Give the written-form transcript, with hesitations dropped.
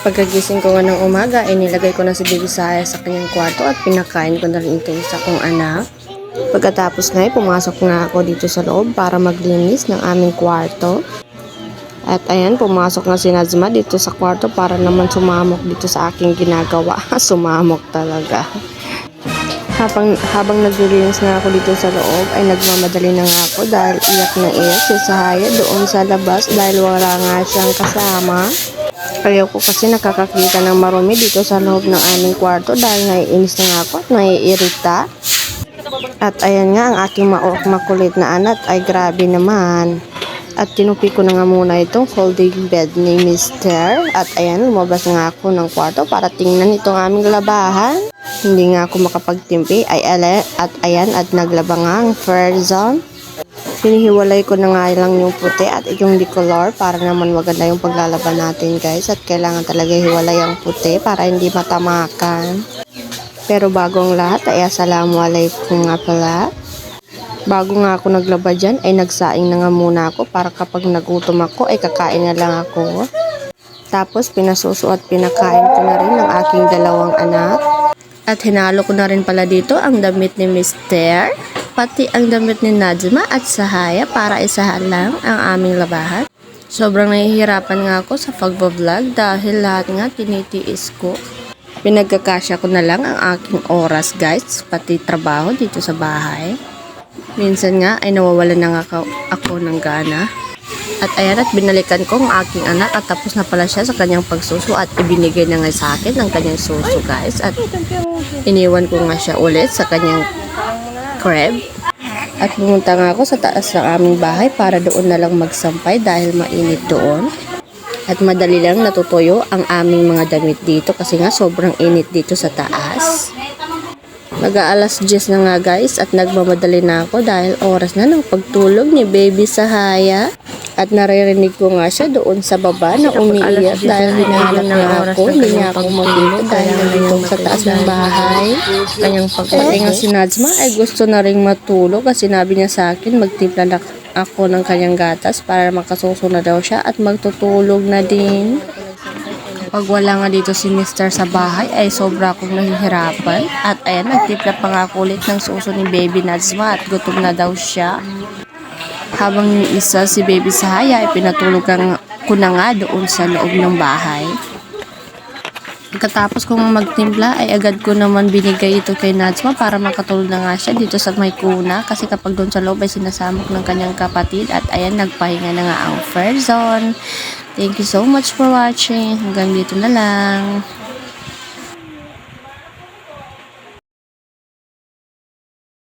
Pagkagising ko nga ng umaga, ay nilagay ko na si Baby Saya sa kanyang kwarto at pinakain ko na rin ito sa kong anak. Pagkatapos nga, pumasok na ako dito sa loob para maglinis ng aming kwarto. At ayan, pumasok na si Nazma dito sa kwarto para naman sumamok dito sa aking ginagawa. Sumamok talaga. Habang naglilinis na ako dito sa loob, ay nagmamadali na nga ako dahil iyak na iyak si Sahaya doon sa labas dahil wala nga siyang kasama. Ayaw ko kasi nakakakita ng marumi dito sa loob ng aming kwarto dahil naiinis na nga ako at naiirita. At ayan nga, ang aking makulit na anak ay grabe naman. At tinupi ko na nga muna itong folding bed ni Mr. At ayan, lumabas nga ako ng kwarto para tingnan itong aming labahan. Hindi nga ako makapagtimpi at ayan, at naglaba nga ang Fairzone. Hinihiwalay ko na nga lang yung puti at yung decolor para naman maganda yung paglalaban natin guys. At kailangan talaga hiwalay ang puti para hindi matamakan. Pero bago ang lahat ay assalamualaikum nga pala. Bago nga ako naglaba dyan ay nagsaing na nga muna ako para kapag nagutom ako ay kakain na lang ako. Tapos pinasuso at pinakain ko na rin ang aking dalawang anak. At hinalo ko na rin pala dito ang damit ni Mr. Pati ang damit ni Nazma at Sahaya para isahan lang ang aming labahan. Sobrang nahihirapan nga ako sa pagbablog dahil lahat nga tinitiis ko. Pinagkakasya ko na lang ang aking oras guys, pati trabaho dito sa bahay. Minsan nga ay nawawalan na nga ako ng gana. At ayan, at binalikan ko ang aking anak at tapos na pala siya sa kanyang pagsuso at ibinigay na nga sa akin ang kanyang suso guys. At iniwan ko nga siya ulit sa kanyang crib. At pumunta nga ako sa taas ng aming bahay para doon na lang magsampay dahil mainit doon. At madali lang natutuyo ang aming mga damit dito kasi nga sobrang init dito sa taas. Mag-aalas 10 na nga guys at nagmamadali na ako dahil oras na ng pagtulog ni Baby Sahaya. At naririnig ko nga siya doon sa baba na umiiyak dahil hinahanap na ako. Hindi niya ako makita dahil nandito sa taas ng bahay. Pati nga si Nazma ay gusto na rin matulog kasi sinabi niya sa akin magtimpla na ako ng kanyang gatas para makasuso na daw siya at magtutulog na din. Pag wala nga dito si Mr. sa bahay ay sobra akong nahihirapan. At ayan, nagtimpla pa nga ako ulit ng suso ni Baby Nazma at gutom na daw siya. Habang yung isa si Baby Sahaya ay pinatulog ko na nga doon sa loob ng bahay. Pagkatapos kong magtimpla ay agad ko naman binigay ito kay Nazma para makatulog na nga siya dito sa may kuna kasi kapag doon sa loob ay sinasamok ng kanyang kapatid. At ayan, nagpahinga na nga ang Fairzone. Thank you so much for watching. Hanggang dito na lang.